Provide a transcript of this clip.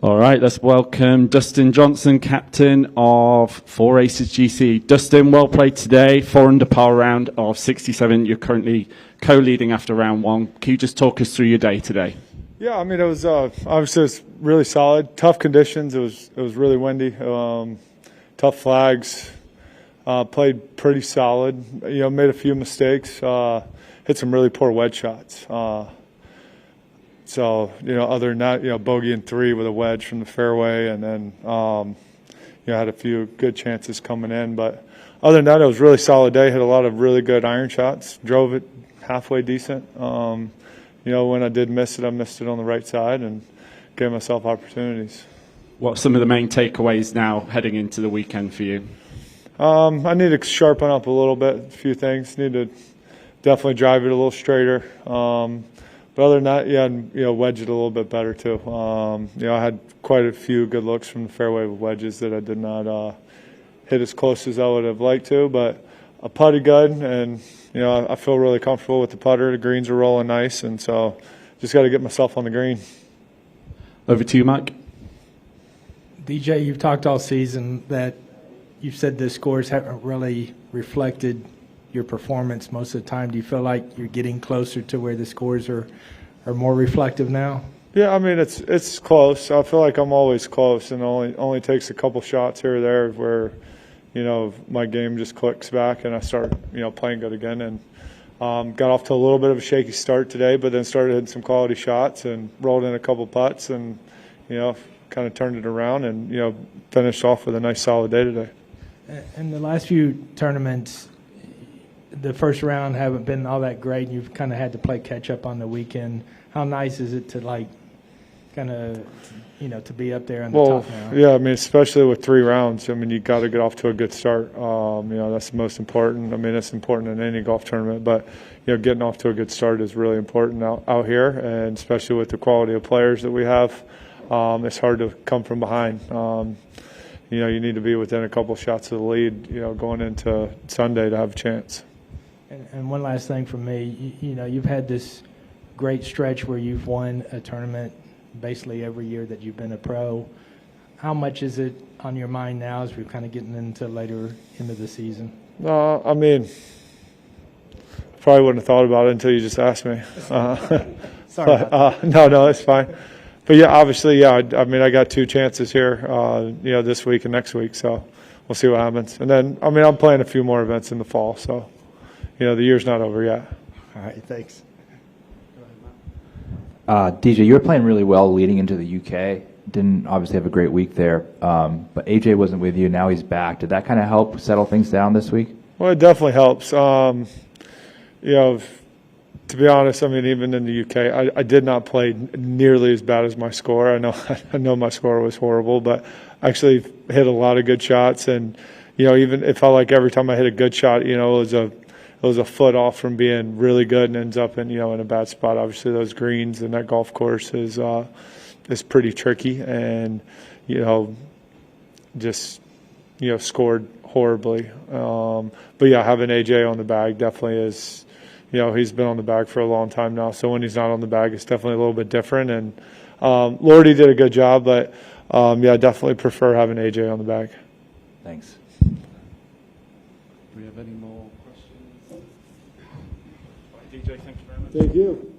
All right, let's welcome Dustin Johnson, captain of Four Aces GC. Dustin, well played today, 4 under par round of 67. You're currently co-leading after round one. Can you just talk us through your day today? Yeah, I mean, it was obviously it was really solid. Tough conditions. It was really windy. Tough flags. Played pretty solid. Made a few mistakes. Hit some really poor wedge shots. So, other than that, bogey in 3 with a wedge from the fairway, and then, had a few good chances coming in. But other than that, it was a really solid day. Hit a lot of really good iron shots. Drove it halfway decent. When I did miss it, I missed it on the right side and gave myself opportunities. What are some of the main takeaways now heading into the weekend for you? I need to sharpen up a little bit, a few things. Need to definitely drive it a little straighter. But other than that, wedge it a little bit better too. I had quite a few good looks from the fairway with wedges that I did not hit as close as I would have liked to. But I putted good, and I feel really comfortable with the putter. The greens are rolling nice, and so just got to get myself on the green. Over to you, Mike. DJ, you've talked all season that you've said the scores haven't really reflected your performance most of the time. Do you feel like you're getting closer to where the scores are more reflective now? Yeah, I mean, it's close. I feel like I'm always close, and only takes a couple shots here or there where my game just clicks back and I start playing good again. And got off to a little bit of a shaky start today, but then started hitting some quality shots and rolled in a couple putts and kind of turned it around and finished off with a nice solid day today. In the last few tournaments, the first round haven't been all that great, and you've kind of had to play catch up on the weekend. How nice is it to to be up there on the top now? Yeah, I mean, especially with 3 rounds. I mean, you got to get off to a good start. That's the most important. I mean, it's important in any golf tournament, but getting off to a good start is really important out here, and especially with the quality of players that we have, it's hard to come from behind. You need to be within a couple shots of the lead, going into Sunday to have a chance. And one last thing from me, you've had this great stretch where you've won a tournament basically every year that you've been a pro. How much is it on your mind now as we're kind of getting into later into the season? I mean, probably wouldn't have thought about it until you just asked me. Sorry. No, it's fine. But yeah, obviously, I mean, I got 2 chances here, this week and next week, so we'll see what happens. And then, I mean, I'm playing a few more events in the fall, so the year's not over yet. All right, thanks. DJ, you were playing really well leading into the UK. Didn't obviously have a great week there, but AJ wasn't with you. Now he's back. Did that kind of help settle things down this week? Well, it definitely helps. To be honest, I mean, even in the UK, I did not play nearly as bad as my score. I know my score was horrible, but I actually hit a lot of good shots, and even it felt like every time I hit a good shot, it was a foot off from being really good and ends up in in a bad spot. Obviously, those greens and that golf course is pretty tricky, and just scored horribly. But yeah, having AJ on the bag definitely is. He's been on the bag for a long time now, so when he's not on the bag, it's definitely a little bit different. And Lordy did a good job, but I definitely prefer having AJ on the bag. Thanks. Do we have any more questions? DJ, thank you very much. Thank you.